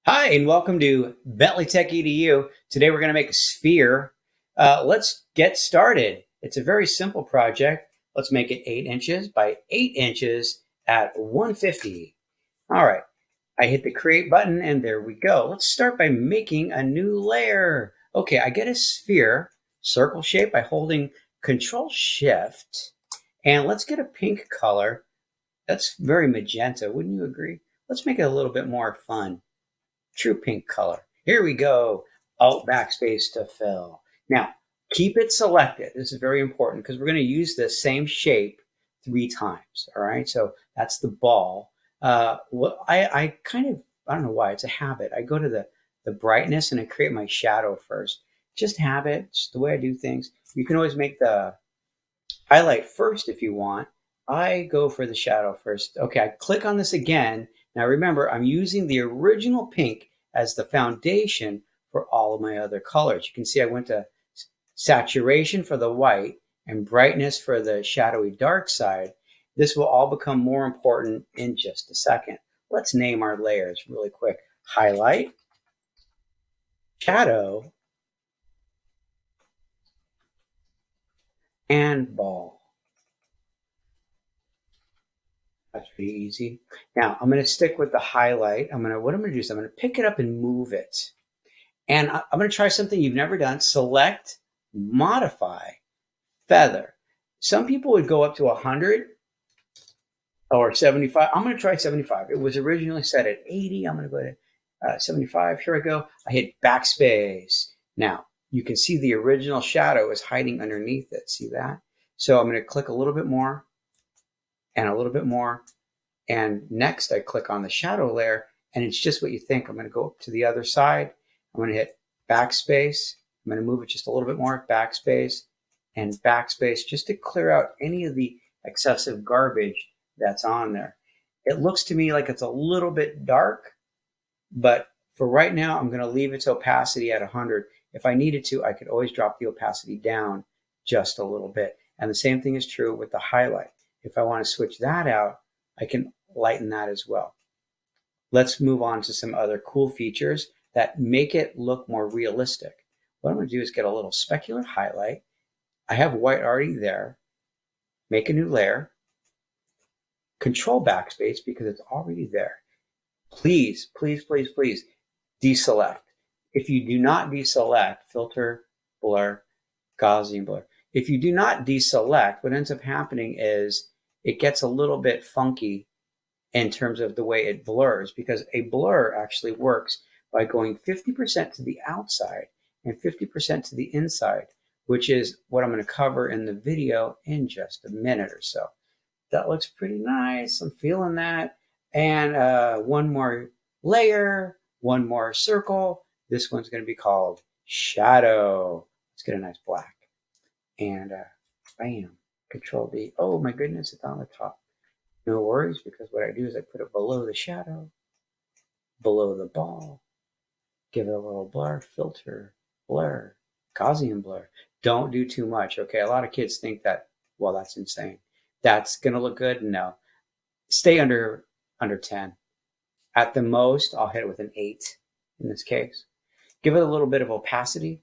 Hi, and welcome to Bentley Tech EDU. Today we're going to make a sphere. Let's get started. It's a very simple project. Let's make it 8 inches by 8 inches at 150. All right, I hit the create button and there we go. Let's start by making a new layer. Okay, I get a sphere, circle shape by holding Control Shift, and let's get a pink color. That's very magenta, wouldn't you agree? Let's make it a little bit more fun. True pink color. Here we go. Alt backspace to fill. Now, keep it selected. This is very important because we're going to use the same shape 3 times. All right. So that's the ball. I don't know why. It's a habit. I go to the brightness and I create my shadow first. Just habit. It's the way I do things. You can always make the highlight first if you want. I go for the shadow first. Okay, I click on this again. Now remember, I'm using the original pink as the foundation for all of my other colors. You can see I went to saturation for the white and brightness for the shadowy dark side. This will all become more important in just a second. Let's name our layers really quick. Highlight, shadow, and ball. That's pretty easy. Now I'm going to stick with the highlight. What I'm going to do is I'm going to pick it up and move it. And I'm going to try something you've never done. Select, modify, feather. Some people would go up to 100 or 75. I'm going to try 75. It was originally set at 80. I'm going to go to 75. Here I go. I hit backspace. Now you can see the original shadow is hiding underneath it. See that? So I'm going to click a little bit more and a little bit more. And next I click on the shadow layer and it's just what you think. I'm going to go up to the other side. I'm going to hit backspace. I'm going to move it just a little bit more, backspace and backspace, just to clear out any of the excessive garbage that's on there. It looks to me like it's a little bit dark, but for right now, I'm going to leave its opacity at 100. If I needed to, I could always drop the opacity down just a little bit. And the same thing is true with the highlight. If I want to switch that out, I can lighten that as well. Let's move on to some other cool features that make it look more realistic. What I'm going to do is get a little specular highlight. I have white already there. Make a new layer. Control backspace because it's already there. Please, please, please, please deselect. If you do not deselect, filter, blur, Gaussian blur. If you do not deselect, what ends up happening is it gets a little bit funky in terms of the way it blurs, because a blur actually works by going 50% to the outside and 50% to the inside, which is what I'm going to cover in the video in just a minute or so. That looks pretty nice. I'm feeling that. And one more layer, one more circle. This one's going to be called shadow. Let's get a nice black. And bam, Control D. Oh my goodness, it's on the top. No worries, because what I do is I put it below the shadow, below the ball, give it a little blur, filter, blur, Gaussian blur. Don't do too much, okay? A lot of kids think that, well, that's insane. That's going to look good? No. Stay under 10. At the most, I'll hit it with an 8 in this case. Give it a little bit of opacity.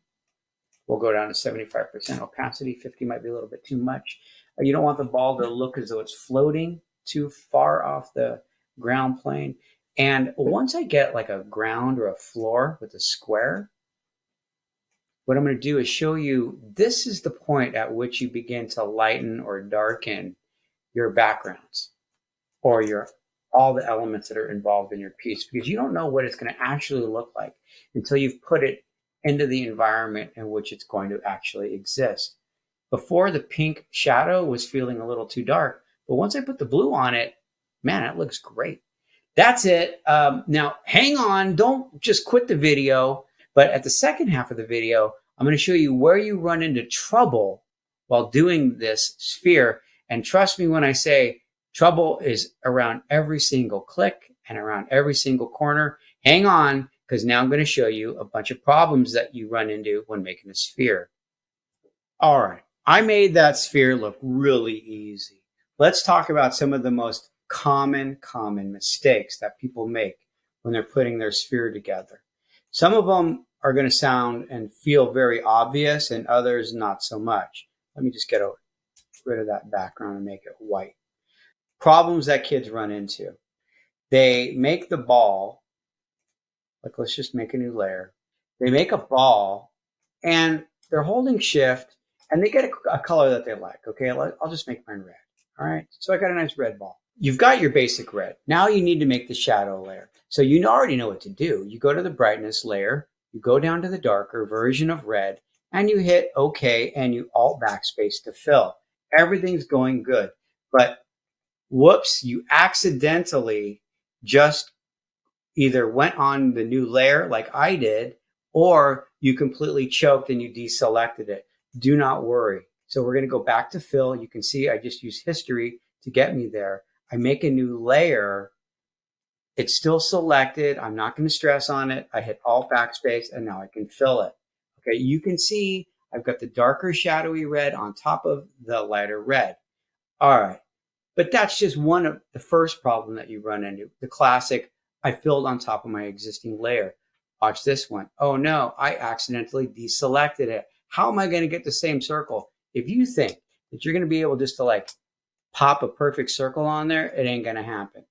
We'll go down to 75% opacity. 50 might be a little bit too much. You don't want the ball to look as though it's floating too far off the ground plane. And once I get like a ground or a floor with a square, what I'm going to do is show you, this is the point at which you begin to lighten or darken your backgrounds or all the elements that are involved in your piece, because you don't know what it's going to actually look like until you've put it into the environment in which it's going to actually exist. Before, the pink shadow was feeling a little too dark, but once I put the blue on it, man, it looks great. That's it. Now, hang on. Don't just quit the video. But at the second half of the video, I'm going to show you where you run into trouble while doing this sphere. And trust me when I say trouble is around every single click and around every single corner. Hang on, because now I'm going to show you a bunch of problems that you run into when making a sphere. All right. I made that sphere look really easy. Let's talk about some of the most common mistakes that people make when they're putting their sphere together. Some of them are going to sound and feel very obvious, and others not so much. Let me just get rid of that background and make it white. Problems that kids run into. They make the ball, like let's just make a new layer. They make a ball and they're holding shift and they get a color that they like. Okay, I'll just make mine red. All right, so I got a nice red ball. You've got your basic red. Now you need to make the shadow layer. So you already know what to do. You go to the brightness layer, you go down to the darker version of red, and you hit OK and you Alt backspace to fill. Everything's going good. But whoops, you accidentally just either went on the new layer like I did, or you completely choked and you deselected it. Do not worry. So we're going to go back to fill. You can see I just use history to get me there. I make a new layer. It's still selected. I'm not going to stress on it. I hit Alt backspace and now I can fill it. Okay, you can see I've got the darker shadowy red on top of the lighter red. All right, but that's just one of the first problem that you run into. The classic, I filled on top of my existing layer. Watch this one. Oh no, I accidentally deselected it. How am I going to get the same circle? If you think that you're going to be able just to like pop a perfect circle on there, it ain't going to happen.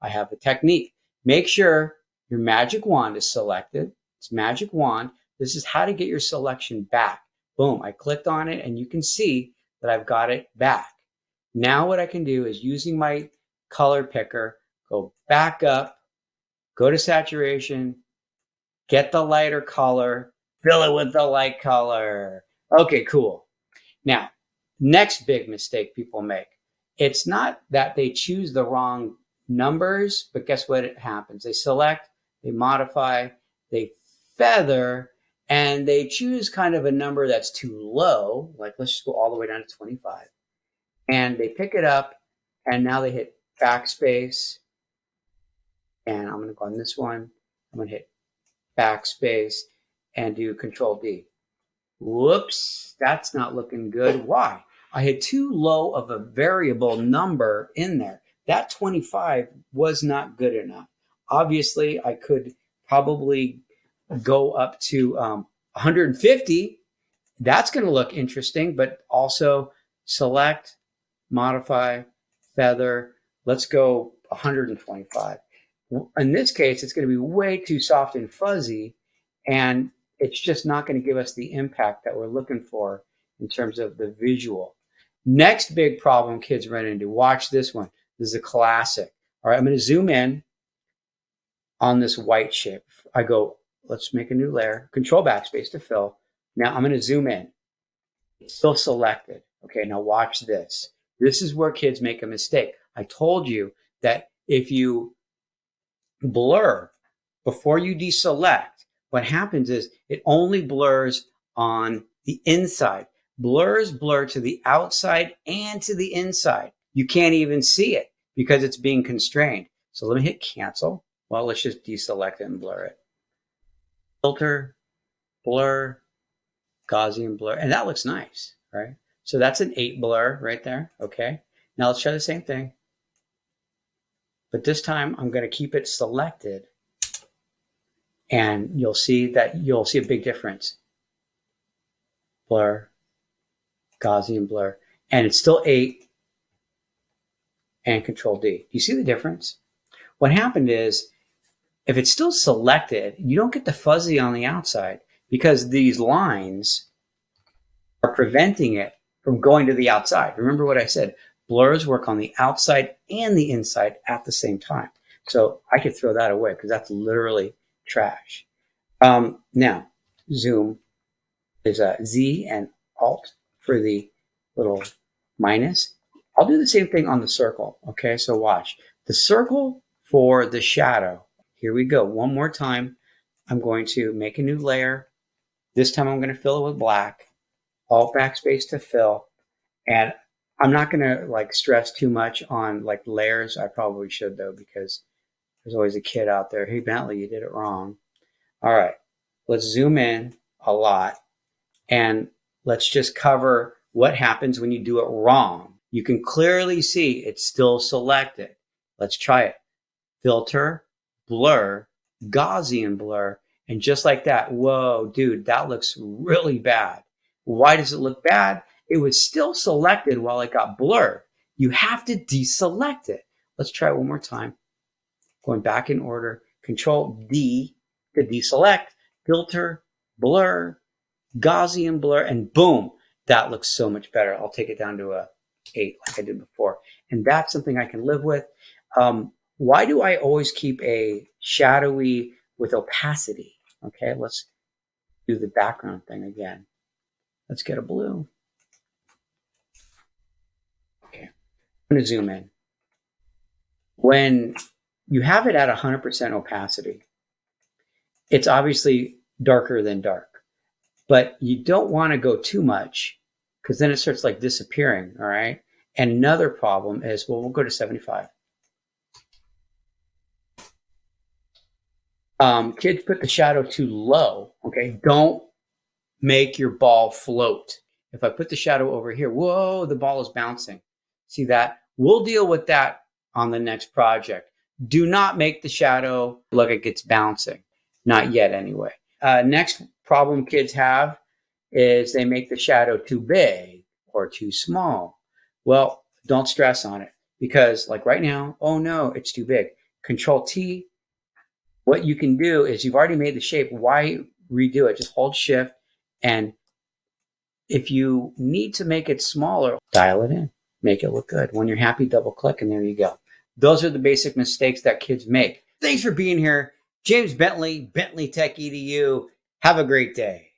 I have a technique. Make sure your magic wand is selected. It's magic wand. This is how to get your selection back. Boom, I clicked on it and you can see that I've got it back. Now what I can do is using my color picker, go back up, go to saturation, get the lighter color, fill it with the light color. Okay, cool. Now, next big mistake people make. It's not that they choose the wrong numbers, but guess what happens? They select, they modify, they feather, and they choose kind of a number that's too low. Like let's just go all the way down to 25. And they pick it up, and now they hit backspace. And I'm going to go on this one. I'm going to hit backspace and do Control D. Whoops, that's not looking good. Why? I had too low of a variable number in there. That 25 was not good enough. Obviously, I could probably go up to 150. That's going to look interesting, but also select, modify, feather. Let's go 125. In this case, it's going to be way too soft and fuzzy, and it's just not going to give us the impact that we're looking for in terms of the visual. Next big problem kids run into, watch this one. This is a classic. All right, I'm going to zoom in on this white shape. I go, let's make a new layer, Control backspace to fill. Now I'm going to zoom in. It's still selected. Okay, now watch this. This is where kids make a mistake. I told you that if you blur before you deselect, what happens is it only blurs on the inside. Blurs blur to the outside and to the inside. You can't even see it because it's being constrained. So let me hit cancel. Well, let's just deselect it and blur it. Filter, blur, Gaussian blur, and that looks nice, right? So that's an 8 blur right there, okay? Now let's try the same thing. But this time I'm going to keep it selected, and you'll see a big difference. Blur, Gaussian blur, and it's still 8 and Control D. Do you see the difference? What happened is, if it's still selected, you don't get the fuzzy on the outside because these lines are preventing it from going to the outside. Remember what I said, blurs work on the outside and the inside at the same time. So I could throw that away because that's literally trash. Now, zoom is Z and Alt for the little minus. I'll do the same thing on the circle. Okay, so watch. The circle for the shadow. Here we go. One more time. I'm going to make a new layer. This time I'm going to fill it with black. Alt backspace to fill. And I'm not going to like stress too much on like layers. I probably should though, because there's always a kid out there. Hey, Bentley, you did it wrong. All right. Let's zoom in a lot. And let's just cover what happens when you do it wrong. You can clearly see it's still selected. Let's try it. Filter, blur, Gaussian blur. And just like that, whoa, dude, that looks really bad. Why does it look bad? It was still selected while it got blurred. You have to deselect it. Let's try it one more time. Going back in order, Control D to deselect, filter, blur, Gaussian blur, and boom, that looks so much better. I'll take it down to a 8 like I did before. And that's something I can live with. Why do I always keep a shadowy with opacity? Okay, let's do the background thing again. Let's get a blue. Okay, I'm going to zoom in. When you have it at 100% opacity, it's obviously darker than dark, but you don't want to go too much because then it starts like disappearing, all right? And another problem is, well, we'll go to 75. Kids put the shadow too low, okay? Don't make your ball float. If I put the shadow over here, whoa, the ball is bouncing. See that? We'll deal with that on the next project. Do not make the shadow look like it's bouncing. Not yet, anyway. Next problem kids have is they make the shadow too big or too small. Well, don't stress on it because like right now, oh no, it's too big. Control T. What you can do is you've already made the shape. Why redo it? Just hold Shift. And if you need to make it smaller, dial it in. Make it look good. When you're happy, double click and there you go. Those are the basic mistakes that kids make. Thanks for being here. James Bentley, Bentley Tech EDU. Have a great day.